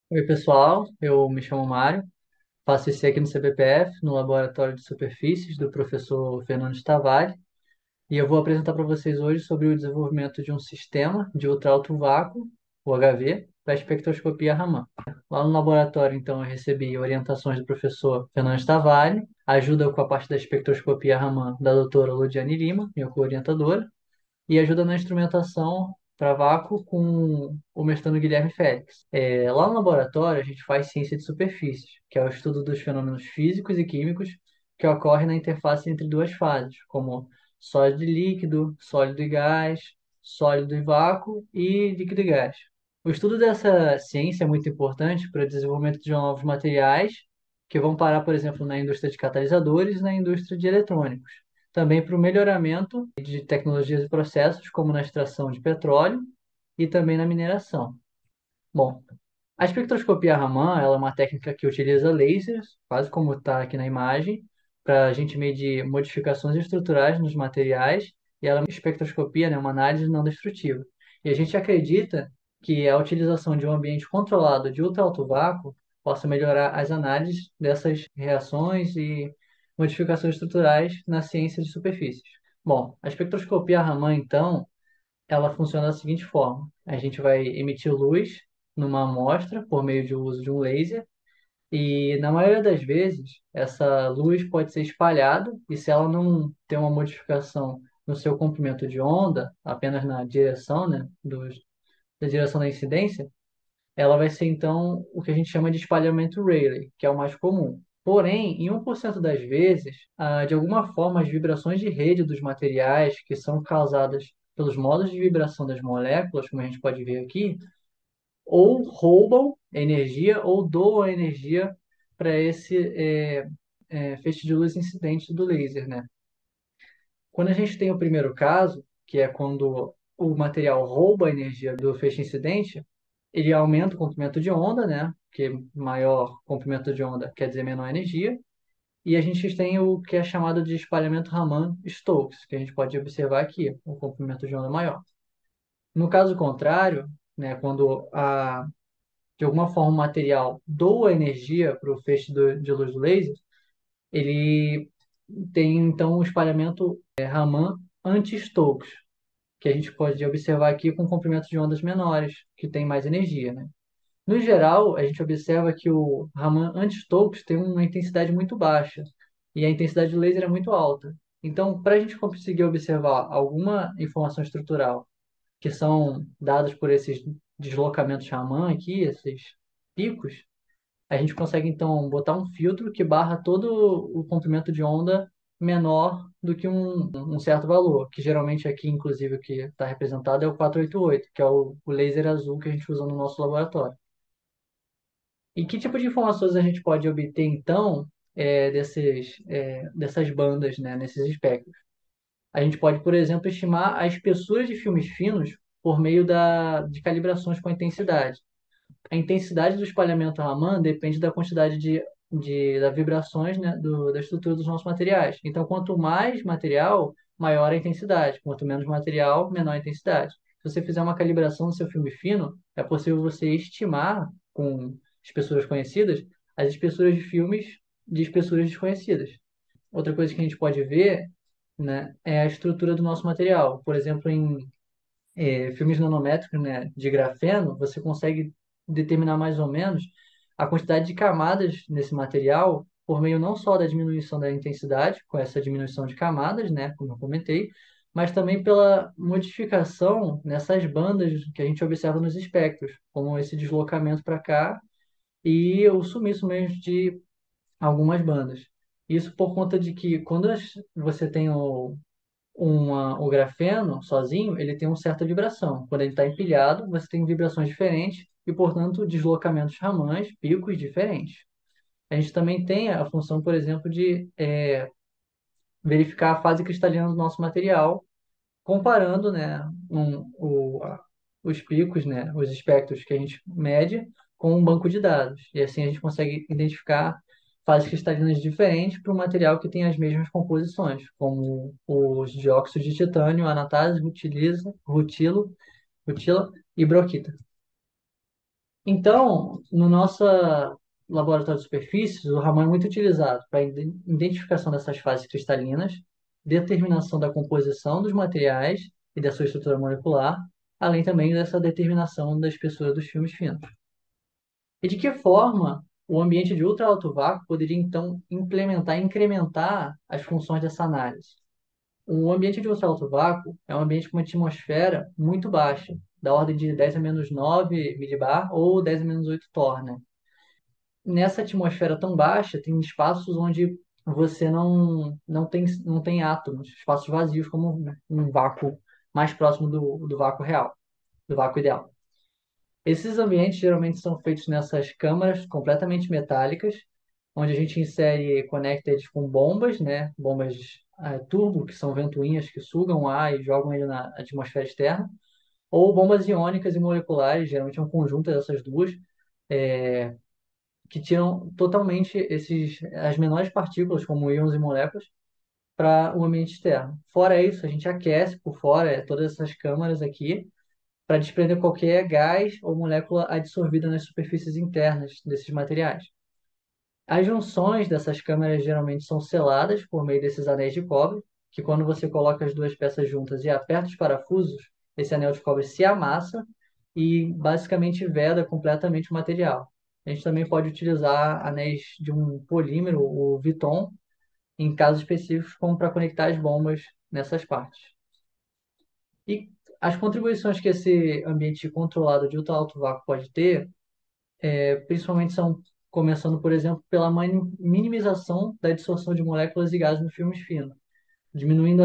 Oi, pessoal. Eu me chamo Mário, faço IC aqui no CBPF, no Laboratório de Superfícies do professor Fernando Tavares, e eu vou apresentar para vocês hoje sobre o desenvolvimento de um sistema de ultra-alto vácuo, o HV, para espectroscopia Raman. Lá no laboratório, então, eu recebi orientações do professor Fernando Tavares, ajuda com a parte da espectroscopia Raman da doutora Ludiane Lima, minha co-orientadora, e ajuda na instrumentação para vácuo com o mestrando Guilherme Félix. Lá no laboratório, a gente faz ciência de superfícies, que é o estudo dos fenômenos físicos e químicos que ocorrem na interface entre duas fases, como sólido e líquido, sólido e gás, sólido e vácuo e líquido e gás. O estudo dessa ciência é muito importante para o desenvolvimento de novos materiais que vão parar, por exemplo, na indústria de catalisadores e na indústria de eletrônicos. Também para o melhoramento de tecnologias e processos, como na extração de petróleo e também na mineração. Bom, a espectroscopia Raman, ela é uma técnica que utiliza lasers, quase como está aqui na imagem, para a gente medir modificações estruturais nos materiais, e ela é uma espectroscopia, né, uma análise não destrutiva. E a gente acredita que a utilização de um ambiente controlado de ultra alto vácuo possa melhorar as análises dessas reações e modificações estruturais na ciência de superfícies. Bom, a espectroscopia Raman, então, ela funciona da seguinte forma: a gente vai emitir luz numa amostra por meio de uso de um laser, e na maioria das vezes essa luz pode ser espalhada, e se ela não tem uma modificação no seu comprimento de onda, apenas na direção, né, da direção da incidência, ela vai ser então o que a gente chama de espalhamento Rayleigh, que é o mais comum. Porém, em 1% das vezes, de alguma forma, as vibrações de rede dos materiais que são causadas pelos modos de vibração das moléculas, como a gente pode ver aqui, ou roubam energia ou doam energia para esse feixe de luz incidente do laser, né? Quando a gente tem o primeiro caso, que é quando o material rouba a energia do feixe incidente, ele aumenta o comprimento de onda, né? Porque maior comprimento de onda quer dizer menor energia. E a gente tem o que é chamado de espalhamento Raman-Stokes, que a gente pode observar aqui, o comprimento de onda maior. No caso contrário, né, quando de alguma forma o material doa energia para o feixe de luz do laser, ele tem então o espalhamento Raman anti-Stokes, que a gente pode observar aqui com comprimentos de ondas menores, que tem mais energia, né? No geral, a gente observa que o Raman anti-Stokes tem uma intensidade muito baixa e a intensidade do laser é muito alta. Então, para a gente conseguir observar alguma informação estrutural que são dadas por esses deslocamentos Raman aqui, esses picos, a gente consegue então botar um filtro que barra todo o comprimento de onda menor do que um certo valor, que geralmente aqui, inclusive, o que está representado é o 488, que é o laser azul que a gente usa no nosso laboratório. E que tipo de informações a gente pode obter, então, dessas bandas, né, nesses espectros? A gente pode, por exemplo, estimar a espessura de filmes finos por meio de calibrações com a intensidade. A intensidade do espalhamento Raman depende da quantidade das vibrações, né, da estrutura dos nossos materiais. Então, quanto mais material, maior a intensidade. Quanto menos material, menor a intensidade. Se você fizer uma calibração no seu filme fino, é possível você estimar, com espessuras conhecidas, as espessuras de filmes de espessuras desconhecidas. Outra coisa que a gente pode ver, né, é a estrutura do nosso material. Por exemplo, em filmes nanométricos, né, de grafeno, você consegue determinar mais ou menos a quantidade de camadas nesse material por meio não só da diminuição da intensidade, com essa diminuição de camadas, né, como eu comentei, mas também pela modificação nessas bandas que a gente observa nos espectros, como esse deslocamento para cá e o sumiço mesmo de algumas bandas. Isso por conta de que quando você tem o grafeno sozinho, ele tem uma certa vibração. Quando ele está empilhado, você tem vibrações diferentes e, portanto, deslocamentos Ramãs, picos diferentes. A gente também tem a função, por exemplo, de verificar a fase cristalina do nosso material, comparando, né, os picos, né, os espectros que a gente mede com um banco de dados. E assim a gente consegue identificar fases cristalinas diferentes para um material que tem as mesmas composições, como os dióxidos de titânio, anatase, rutila e broquita. Então, no nosso laboratório de superfícies, o Raman é muito utilizado para a identificação dessas fases cristalinas, determinação da composição dos materiais e da sua estrutura molecular, além também dessa determinação da espessura dos filmes finos. E de que forma o ambiente de ultra alto vácuo poderia então implementar, incrementar as funções dessa análise? O ambiente de ultra alto vácuo é um ambiente com uma atmosfera muito baixa, da ordem de 10 a menos 9 milibar ou 10 a menos 8 torr, né? Nessa atmosfera tão baixa, tem espaços onde você não tem átomos, espaços vazios, como um vácuo mais próximo do vácuo real, do vácuo ideal. Esses ambientes geralmente são feitos nessas câmaras completamente metálicas, onde a gente insere connectors com bombas, né? Bombas turbo, que são ventoinhas que sugam o ar e jogam ele na atmosfera externa, ou bombas iônicas e moleculares, geralmente é um conjunto dessas duas, é, que tiram totalmente as menores partículas, como íons e moléculas, para o ambiente externo. Fora isso, a gente aquece por fora todas essas câmaras aqui, para desprender qualquer gás ou molécula adsorvida nas superfícies internas desses materiais. As junções dessas câmeras geralmente são seladas por meio desses anéis de cobre, que quando você coloca as duas peças juntas e aperta os parafusos, esse anel de cobre se amassa e basicamente veda completamente o material. A gente também pode utilizar anéis de um polímero, o Viton, em casos específicos, como para conectar as bombas nessas partes. E as contribuições que esse ambiente controlado de ultra alto vácuo pode ter, principalmente são começando, por exemplo, pela minimização da dissolução de moléculas e gases no filme fino, diminuindo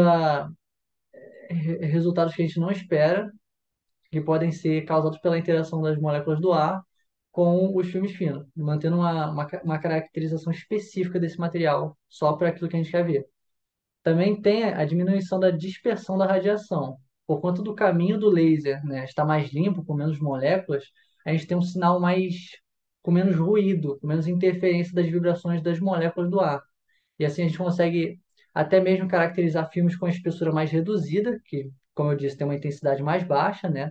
resultados que a gente não espera, que podem ser causados pela interação das moléculas do ar com os filmes finos, mantendo uma caracterização específica desse material, só para aquilo que a gente quer ver. Também tem a diminuição da dispersão da radiação. Por conta do caminho do laser, né, estar mais limpo, com menos moléculas, a gente tem um sinal com menos ruído, com menos interferência das vibrações das moléculas do ar. E assim a gente consegue até mesmo caracterizar filmes com espessura mais reduzida, que, como eu disse, tem uma intensidade mais baixa, né?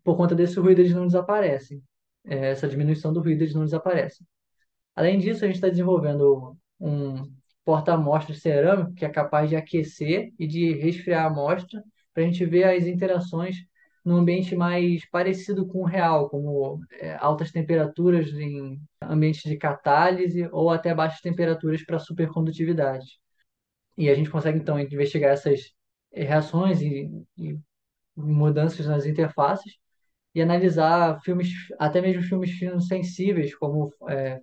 Por conta desse ruído eles não desaparecem. Essa diminuição do ruído eles não desaparecem. Além disso, a gente está desenvolvendo um porta-amostras cerâmico que é capaz de aquecer e de resfriar a amostra para a gente ver as interações num ambiente mais parecido com o real, como altas temperaturas em ambientes de catálise ou até baixas temperaturas para supercondutividade. E a gente consegue, então, investigar essas reações e mudanças nas interfaces e analisar filmes, até mesmo filmes finos sensíveis, como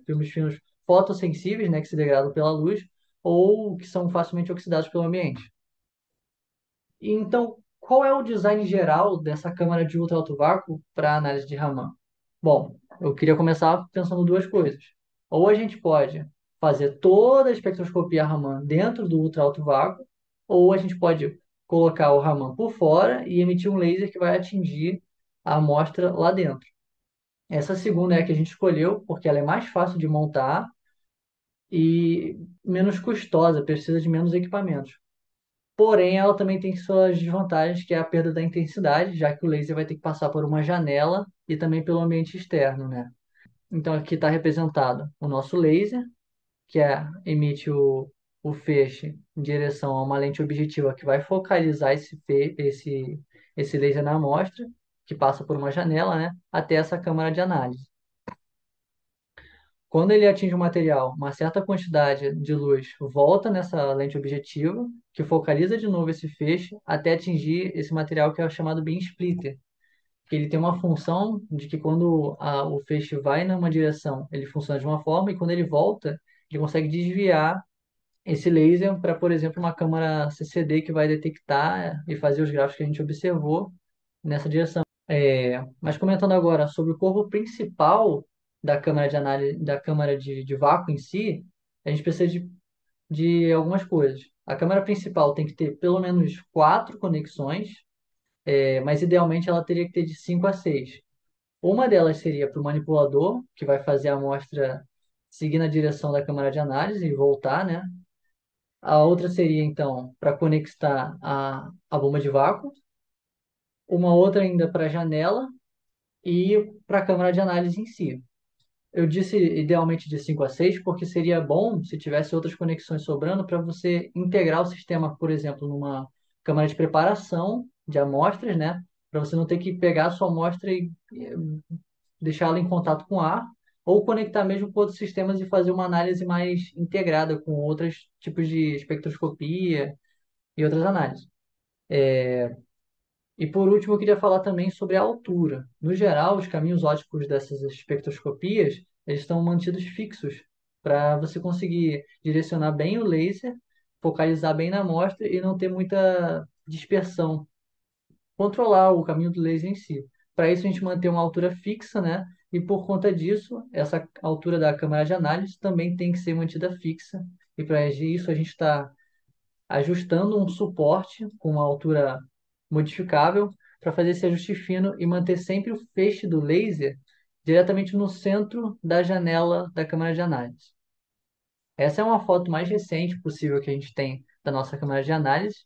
filmes finos fotossensíveis, né, que se degradam pela luz, ou que são facilmente oxidados pelo ambiente. E então, qual é o design geral dessa câmara de ultra alto vácuo para análise de Raman? Bom, eu queria começar pensando duas coisas. Ou a gente pode fazer toda a espectroscopia Raman dentro do ultra alto vácuo, ou a gente pode colocar o Raman por fora e emitir um laser que vai atingir a amostra lá dentro. Essa segunda é a que a gente escolheu porque ela é mais fácil de montar e menos custosa, precisa de menos equipamentos. Porém, ela também tem suas desvantagens, que é a perda da intensidade, já que o laser vai ter que passar por uma janela e também pelo ambiente externo, né? Então aqui está representado o nosso laser, que emite o feixe em direção a uma lente objetiva que vai focalizar esse laser na amostra, que passa por uma janela, né, até essa câmara de análise. Quando ele atinge o material, uma certa quantidade de luz volta nessa lente objetiva, que focaliza de novo esse feixe até atingir esse material que é o chamado beam splitter, que ele tem uma função de que quando o feixe vai numa direção, ele funciona de uma forma, e quando ele volta, ele consegue desviar esse laser para, por exemplo, uma câmara CCD que vai detectar e fazer os gráficos que a gente observou nessa direção. Mas comentando agora sobre o corpo principal da câmara de análise, da câmara de vácuo em si, a gente precisa de algumas coisas. A câmara principal tem que ter pelo menos quatro conexões, mas idealmente ela teria que ter de 5 a 6. Uma delas seria para o manipulador, que vai fazer a amostra seguir na direção da câmara de análise e voltar, né? A outra seria, então, para conectar a bomba de vácuo. Uma outra ainda para a janela e para a câmara de análise em si. Eu disse idealmente de 5 a 6 porque seria bom se tivesse outras conexões sobrando para você integrar o sistema, por exemplo, numa câmara de preparação de amostras, né? Para você não ter que pegar a sua amostra e deixá-la em contato com ar, ou conectar mesmo com outros sistemas e fazer uma análise mais integrada com outros tipos de espectroscopia e outras análises. E por último, eu queria falar também sobre a altura. No geral, os caminhos ópticos dessas espectroscopias, eles estão mantidos fixos para você conseguir direcionar bem o laser, focalizar bem na amostra e não ter muita dispersão, controlar o caminho do laser em si. Para isso, a gente mantém uma altura fixa, né? E por conta disso, essa altura da câmara de análise também tem que ser mantida fixa. E para isso, a gente está ajustando um suporte com uma altura modificável para fazer esse ajuste fino e manter sempre o feixe do laser diretamente no centro da janela da câmara de análise. Essa é uma foto mais recente possível que a gente tem da nossa câmara de análise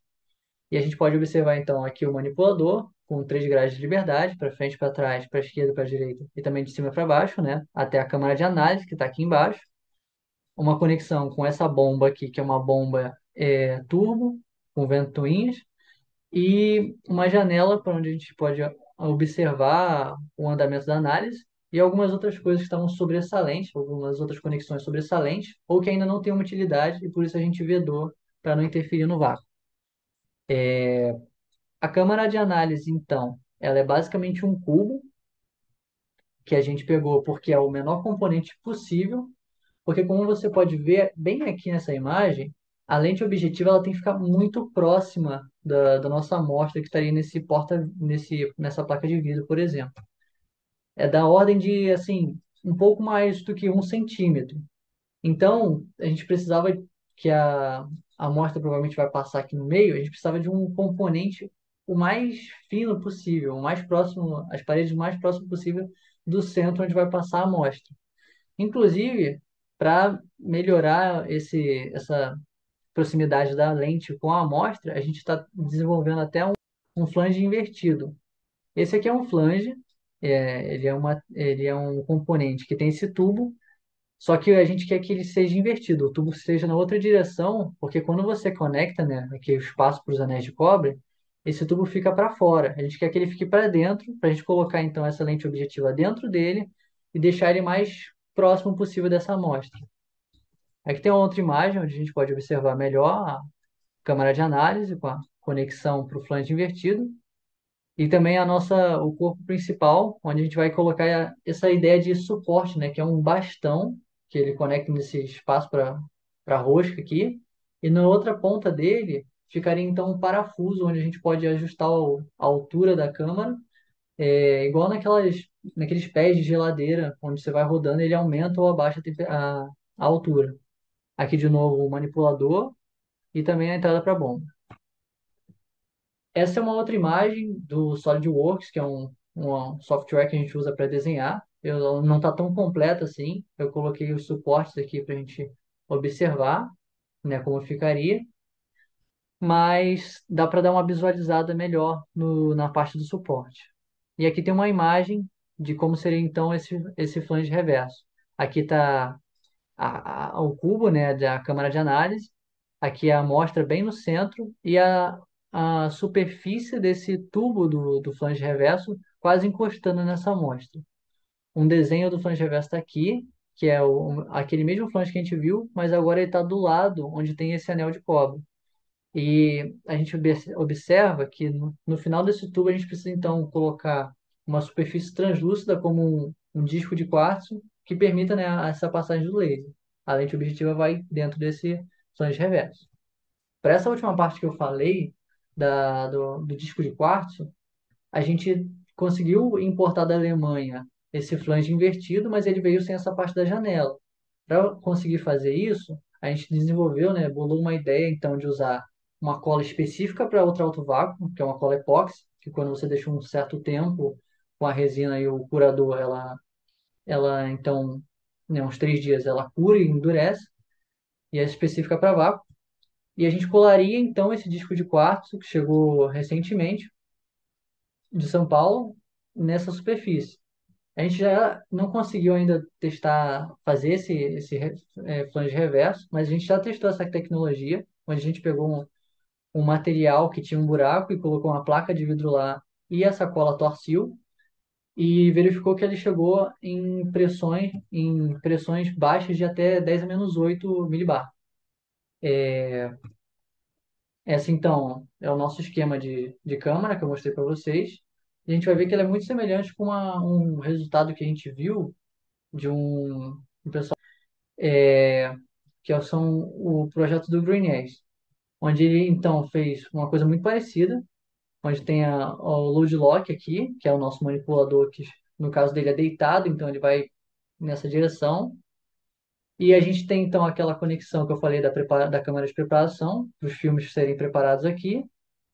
e a gente pode observar então aqui o manipulador com 3 graus de liberdade, para frente, para trás, para esquerda, para direita e também de cima para baixo, né? Até a câmara de análise que está aqui embaixo. Uma conexão com essa bomba aqui, que é uma bomba turbo, com ventoinhas, e uma janela para onde a gente pode observar o andamento da análise e algumas outras coisas que estavam sobressalentes, algumas outras conexões sobressalentes, ou que ainda não têm uma utilidade e por isso a gente vedou para não interferir no vácuo. A câmara de análise, então, ela é basicamente um cubo que a gente pegou porque é o menor componente possível. Porque como você pode ver bem aqui nessa imagem, a lente objetiva ela tem que ficar muito próxima da nossa amostra que estaria nessa placa de vidro, por exemplo. É da ordem de, assim, um pouco mais do que 1 centímetro. Então, a gente precisava que a amostra provavelmente vai passar aqui no meio, a gente precisava de um componente o mais fino possível, o mais próximo, as paredes o mais próximo possível do centro onde vai passar a amostra. Inclusive, para melhorar essa proximidade da lente com a amostra, a gente está desenvolvendo até um flange invertido. Esse aqui é um flange, ele é um componente que tem esse tubo, só que a gente quer que ele seja invertido, o tubo seja na outra direção, porque quando você conecta, né, aqui o espaço para os anéis de cobre, esse tubo fica para fora. A gente quer que ele fique para dentro, para a gente colocar então essa lente objetiva dentro dele e deixar ele mais próximo possível dessa amostra. Aqui tem uma outra imagem onde a gente pode observar melhor a câmara de análise com a conexão para o flange invertido e também o corpo principal, onde a gente vai colocar essa ideia de suporte, né, que é um bastão que ele conecta nesse espaço para a rosca aqui, e na outra ponta dele ficaria então um parafuso onde a gente pode ajustar a altura da câmara, igual naqueles pés de geladeira, onde você vai rodando, ele aumenta ou abaixa a altura. Aqui de novo o manipulador e também a entrada para a bomba. Essa é uma outra imagem do SolidWorks, que é um software que a gente usa para desenhar. Não está tão completa assim. Eu coloquei os suportes aqui para a gente observar, né, como ficaria, mas dá para dar uma visualizada melhor na parte do suporte. E aqui tem uma imagem de como seria então esse flange reverso. Aqui está o cubo, né, da câmara de análise. Aqui é a amostra bem no centro e a superfície desse tubo do flange reverso quase encostando nessa amostra. Um desenho do flange reverso está aqui, que é aquele mesmo flange que a gente viu, mas agora ele está do lado onde tem esse anel de cobre. E a gente observa que no final desse tubo a gente precisa então colocar uma superfície translúcida como um disco de quartzo que permita, né, essa passagem do laser. A lente objetiva vai dentro desse flange reverso. Para essa última parte que eu falei do disco de quartzo, a gente conseguiu importar da Alemanha esse flange invertido, mas ele veio sem essa parte da janela. Para conseguir fazer isso, a gente desenvolveu, né, bolou uma ideia então de usar uma cola específica para ultra alto vácuo, que é uma cola epóxi, que quando você deixa um certo tempo com a resina e o curador, ela então, né, uns 3 dias, ela cura e endurece, e é específica para vácuo. E a gente colaria então esse disco de quartzo, que chegou recentemente, de São Paulo, nessa superfície. A gente já não conseguiu ainda testar, fazer esse flange reverso, mas a gente já testou essa tecnologia, onde a gente pegou um material que tinha um buraco e colocou uma placa de vidro lá e a sacola torcil e verificou que ele chegou em pressões baixas de até 10 a menos 8 milibar. Essa, então, é o nosso esquema de câmara que eu mostrei para vocês. E a gente vai ver que ele é muito semelhante com um resultado que a gente viu de um pessoal, são o projeto do Greenyes, onde ele, então, fez uma coisa muito parecida, onde tem o load lock aqui, que é o nosso manipulador, que no caso dele é deitado, então ele vai nessa direção. E a gente tem então aquela conexão que eu falei da câmera de preparação, para os filmes serem preparados aqui,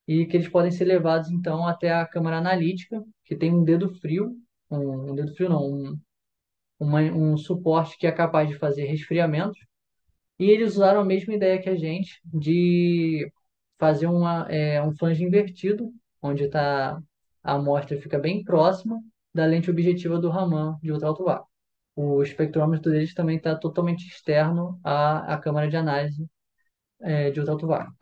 e que eles podem ser levados então até a câmara analítica, que tem um dedo frio, um dedo frio não, um suporte que é capaz de fazer resfriamentos. E eles usaram a mesma ideia que a gente de fazer um flange invertido, onde a amostra fica bem próxima da lente objetiva do Raman de ultra alto vácuo. O espectrômetro deles também está totalmente externo à câmara de análise de ultra alto vácuo.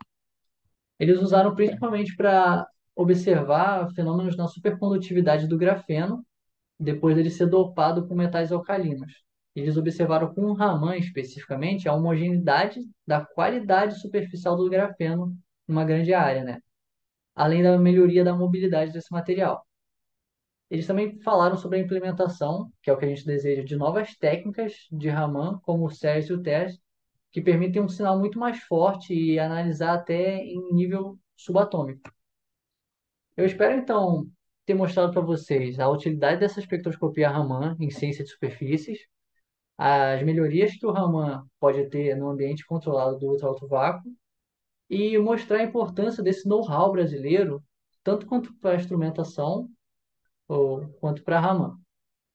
Eles usaram principalmente para observar fenômenos na supercondutividade do grafeno depois dele ser dopado com metais alcalinos. Eles observaram com o Raman especificamente a homogeneidade da qualidade superficial do grafeno numa grande área, né? Além da melhoria da mobilidade desse material. Eles também falaram sobre a implementação, que é o que a gente deseja, de novas técnicas de Raman, como o SERS e o TERS, que permitem um sinal muito mais forte e analisar até em nível subatômico. Eu espero, então, ter mostrado para vocês a utilidade dessa espectroscopia Raman em ciência de superfícies, as melhorias que o Raman pode ter no ambiente controlado do ultra alto vácuo e mostrar a importância desse know-how brasileiro, tanto quanto para a instrumentação ou quanto para a Raman.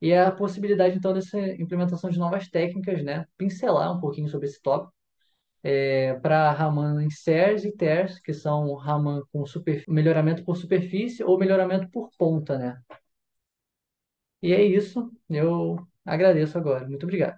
E a possibilidade, então, dessa implementação de novas técnicas, né? Pincelar um pouquinho sobre esse tópico, para Raman em SERS e TERS, que são Raman com melhoramento por superfície ou melhoramento por ponta, né? E é isso, eu agradeço agora. Muito obrigado.